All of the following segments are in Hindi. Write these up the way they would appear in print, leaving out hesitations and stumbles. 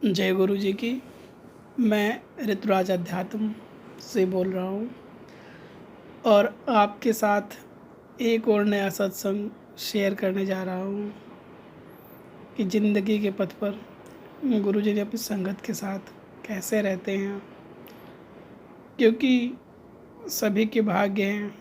जय गुरु जी की। मैं ऋतुराज अध्यात्म से बोल रहा हूँ और आपके साथ एक और नया सत्संग शेयर करने जा रहा हूँ कि ज़िंदगी के पथ पर गुरु जी ने अपनी संगत के साथ कैसे रहते हैं, क्योंकि सभी के भाग्य हैं,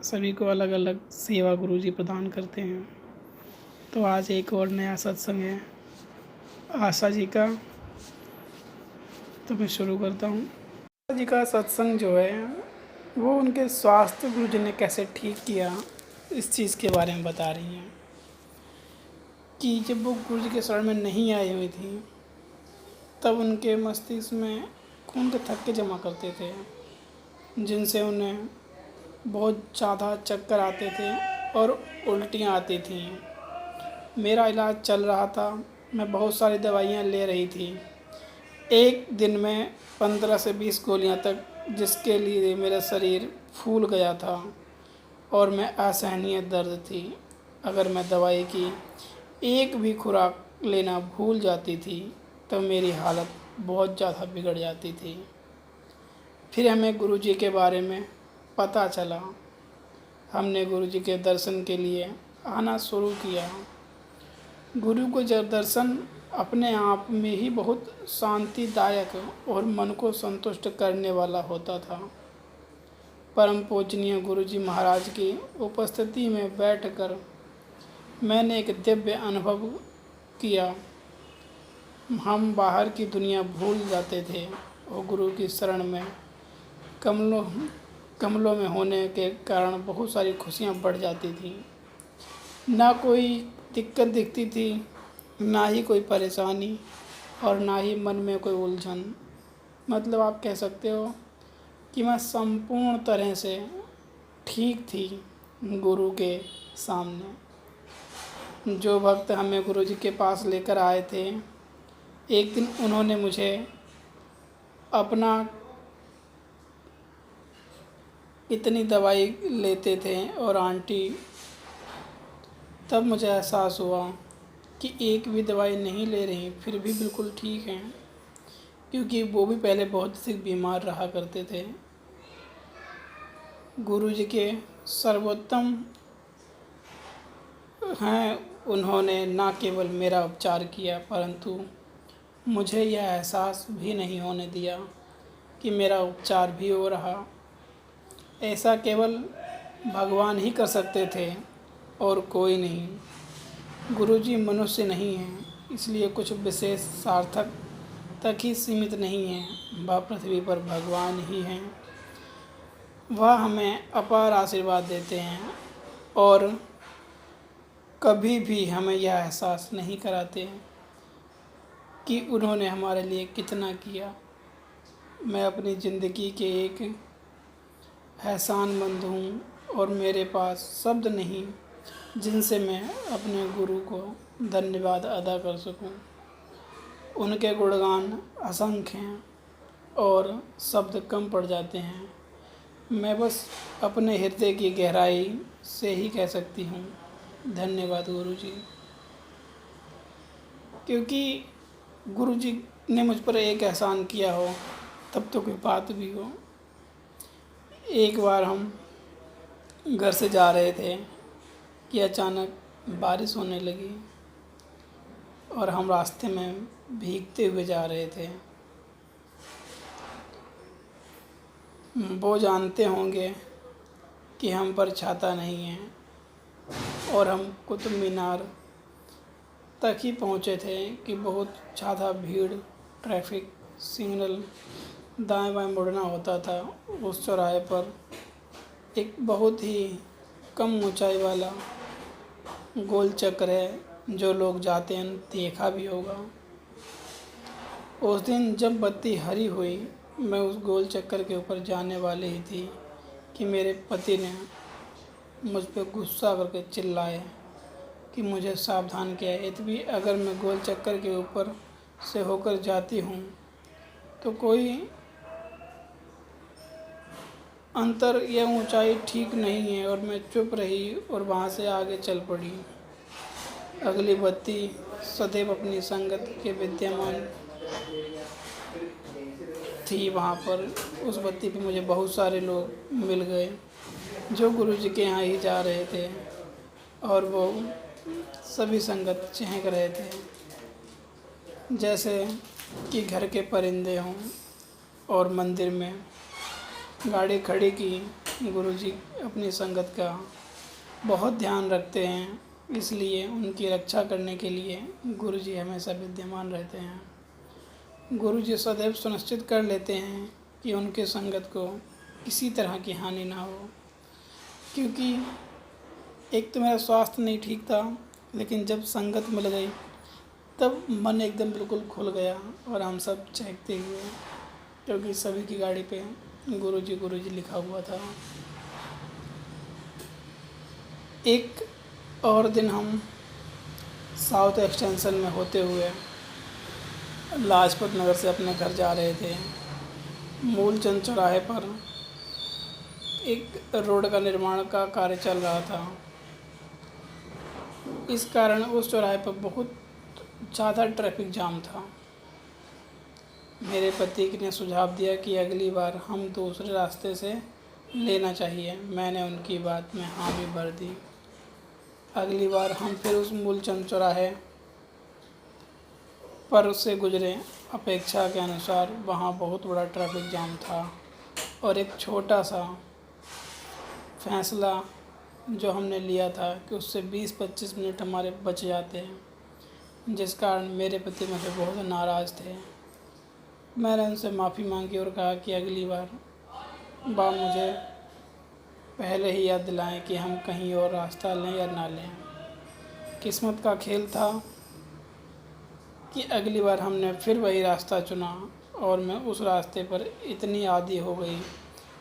सभी को अलग अलग सेवा गुरु जी प्रदान करते हैं। तो आज एक और नया सत्संग है आशा जी का, तो मैं शुरू करता हूँ। आशा जी का सत्संग जो है वो उनके स्वास्थ्य गुरु जी ने कैसे ठीक किया, इस चीज़ के बारे में बता रही हैं कि जब वो गुरु जी के शरण में नहीं आई हुई थी तब उनके मस्तिष्क में खून के थक्के जमा करते थे, जिनसे उन्हें बहुत ज़्यादा चक्कर आते थे और उल्टियाँ आती थीं। मेरा इलाज चल रहा था, मैं बहुत सारी दवाइयाँ ले रही थी, एक दिन में 15 से 20 गोलियाँ तक, जिसके लिए मेरा शरीर फूल गया था और मैं असहनीय दर्द थी। अगर मैं दवाई की एक भी खुराक लेना भूल जाती थी तो मेरी हालत बहुत ज़्यादा बिगड़ जाती थी। फिर हमें गुरु जी के बारे में पता चला, हमने गुरु जी के दर्शन के लिए आना शुरू किया। गुरु को जब दर्शन अपने आप में ही बहुत शांतिदायक और मन को संतुष्ट करने वाला होता था। परम पूजनीय गुरु जी महाराज की उपस्थिति में बैठकर मैंने एक दिव्य अनुभव किया। हम बाहर की दुनिया भूल जाते थे और गुरु की शरण में कमलों में होने के कारण बहुत सारी खुशियाँ बढ़ जाती थी। ना कोई दिक्कत दिखती थी, ना ही कोई परेशानी और ना ही मन में कोई उलझन। मतलब आप कह सकते हो कि मैं संपूर्ण तरह से ठीक थी गुरु के सामने। जो भक्त हमें गुरु जी के पास लेकर आए थे, एक दिन उन्होंने मुझे अपना इतनी दवाई लेते थे और आंटी, तब मुझे एहसास हुआ कि एक भी दवाई नहीं ले रही फिर भी बिल्कुल ठीक हैं, क्योंकि वो भी पहले बहुत से बीमार रहा करते थे। गुरु जी के सर्वोत्तम हैं, उन्होंने न केवल मेरा उपचार किया परंतु मुझे यह एहसास भी नहीं होने दिया कि मेरा उपचार भी हो रहा। ऐसा केवल भगवान ही कर सकते थे और कोई नहीं। गुरुजी मनुष्य नहीं हैं, इसलिए कुछ विशेष सार्थक तक ही सीमित नहीं हैं। वह पृथ्वी पर भगवान ही हैं। वह हमें अपार आशीर्वाद देते हैं और कभी भी हमें यह एहसास नहीं कराते हैं कि उन्होंने हमारे लिए कितना किया। मैं अपनी ज़िंदगी के एक एहसानमंद हूँ और मेरे पास शब्द नहीं जिनसे मैं अपने गुरु को धन्यवाद अदा कर सकूं। उनके गुणगान असंख्य हैं और शब्द कम पड़ जाते हैं। मैं बस अपने हृदय की गहराई से ही कह सकती हूँ, धन्यवाद गुरु जी। क्योंकि गुरु जी ने मुझ पर एक एहसान किया हो तब तो कोई बात भी हो। एक बार हम घर से जा रहे थे कि अचानक बारिश होने लगी और हम रास्ते में भीगते हुए जा रहे थे। वो जानते होंगे कि हम पर छाता नहीं है और हम कुतुब मीनार तक ही पहुँचे थे कि बहुत ज़्यादा भीड़, ट्रैफिक सिग्नल दाएं बाएं मुड़ना होता था। उस चौराहे पर एक बहुत ही कम ऊंचाई वाला गोल चक्र है, जो लोग जाते हैं देखा भी होगा। उस दिन जब बत्ती हरी हुई, मैं उस गोल चक्कर के ऊपर जाने वाली ही थी कि मेरे पति ने मुझ पर गुस्सा करके चिल्लाए कि मुझे सावधान किया है। यदि भी अगर मैं गोल चक्कर के ऊपर से होकर जाती हूँ तो कोई अंतर या ऊंचाई ठीक नहीं है। और मैं चुप रही और वहाँ से आगे चल पड़ी। अगली बत्ती सदैव अपनी संगत के विद्यमान थी वहाँ पर। उस बत्ती पे मुझे बहुत सारे लोग मिल गए जो गुरुजी के यहाँ ही जा रहे थे, और वो सभी संगत चहक रहे थे, जैसे कि घर के परिंदे हों। और मंदिर में गाड़ी खड़ी की। गुरुजी अपनी संगत का बहुत ध्यान रखते हैं, इसलिए उनकी रक्षा करने के लिए गुरुजी हमेशा विद्यमान रहते हैं। गुरुजी सदैव सुनिश्चित कर लेते हैं कि उनके संगत को किसी तरह की हानि ना हो, क्योंकि एक तो मेरा स्वास्थ्य नहीं ठीक था, लेकिन जब संगत मिल गई तब मन एकदम बिल्कुल खुल गया और हम सब चहकते हुए, क्योंकि सभी की गाड़ी पे गुरुजी लिखा हुआ था। एक और दिन हम साउथ एक्सटेंशन में होते हुए लाजपत नगर से अपने घर जा रहे थे। मूलचंद चौराहे पर एक रोड का निर्माण का कार्य चल रहा था। इस कारण उस चौराहे पर बहुत ज़्यादा ट्रैफिक जाम था। मेरे पति ने सुझाव दिया कि अगली बार हम दूसरे रास्ते से लेना चाहिए। मैंने उनकी बात में हाँ भी भर दी। अगली बार हम फिर उस मूलचंद चौराहे पर से गुजरे। अपेक्षा के अनुसार वहाँ बहुत बड़ा ट्रैफिक जाम था, और एक छोटा सा फैसला जो हमने लिया था कि उससे 20-25 मिनट हमारे बच जाते हैं, जिस कारण मेरे पति मुझसे बहुत नाराज़ थे। मैंने उनसे माफ़ी मांगी और कहा कि अगली बार मुझे पहले ही याद दिलाएं कि हम कहीं और रास्ता लें या ना लें। किस्मत का खेल था कि अगली बार हमने फिर वही रास्ता चुना, और मैं उस रास्ते पर इतनी आदी हो गई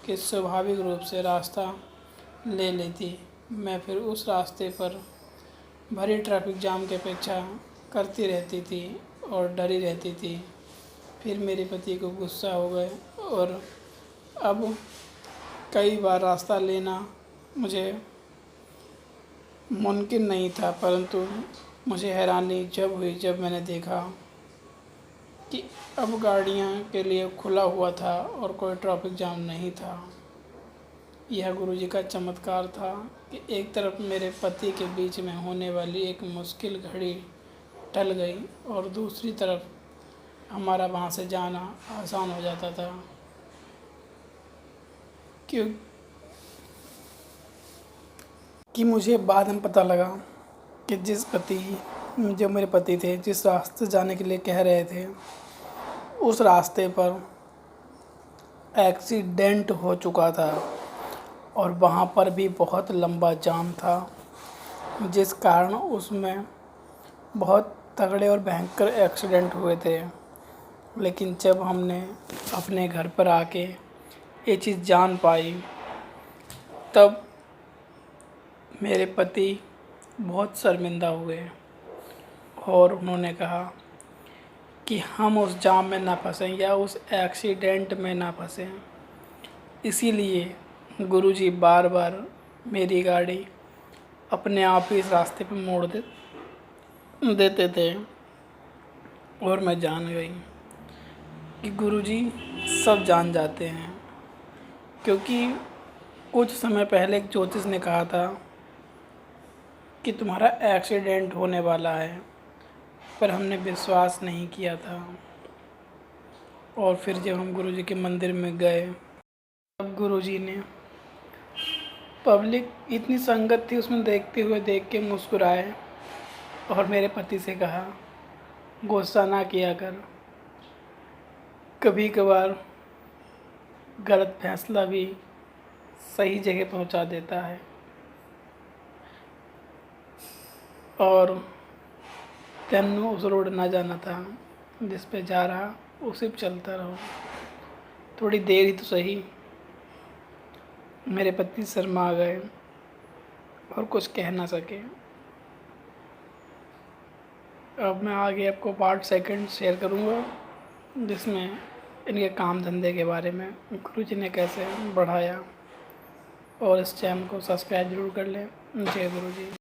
कि स्वाभाविक रूप से रास्ता ले लेती। मैं फिर उस रास्ते पर भरी ट्रैफिक जाम की अपेक्षा करती रहती थी और डरी रहती थी। फिर मेरे पति को गुस्सा हो गए, और अब कई बार रास्ता लेना मुझे मुमकिन नहीं था, परंतु मुझे हैरानी जब हुई जब मैंने देखा कि अब गाड़ियाँ के लिए खुला हुआ था और कोई ट्रैफिक जाम नहीं था। यह गुरुजी का चमत्कार था कि एक तरफ मेरे पति के बीच में होने वाली एक मुश्किल घड़ी टल गई, और दूसरी तरफ हमारा वहाँ से जाना आसान हो जाता था। कि मुझे बाद में पता लगा कि जो मेरे पति थे, जिस रास्ते जाने के लिए कह रहे थे, उस रास्ते पर एक्सीडेंट हो चुका था, और वहाँ पर भी बहुत लंबा जाम था, जिस कारण उसमें बहुत तगड़े और भयंकर एक्सीडेंट हुए थे। लेकिन जब हमने अपने घर पर आके ये चीज़ जान पाई, तब मेरे पति बहुत शर्मिंदा हुए, और उन्होंने कहा कि हम उस जाम में ना फंसें या उस एक्सीडेंट में ना फंसें। इसीलिए गुरुजी बार बार मेरी गाड़ी अपने आप ही इस रास्ते पर मोड़ देते थे, और मैं जान गई कि गुरुजी सब जान जाते हैं। क्योंकि कुछ समय पहले एक ज्योतिष ने कहा था कि तुम्हारा एक्सीडेंट होने वाला है, पर हमने विश्वास नहीं किया था। और फिर जब हम गुरुजी के मंदिर में गए, तब गुरुजी ने पब्लिक इतनी संगत थी उसमें देख के मुस्कुराए, और मेरे पति से कहा, गुस्सा ना किया कर, कभी कभार गलत फैसला भी सही जगह पहुंचा देता है, और तेनू उस रोड ना जाना था जिस पे जा रहा, उसी पे चलता रहो, थोड़ी देर ही तो सही। मेरे पति शर्मा गए और कुछ कह ना सके। अब मैं आगे आपको पार्ट सेकंड शेयर करूँगा, जिसमें इनके काम धंधे के बारे में गुरुजी ने कैसे बढ़ाया। और इस चैनल को सब्सक्राइब ज़रूर कर लें। जय गुरुजी।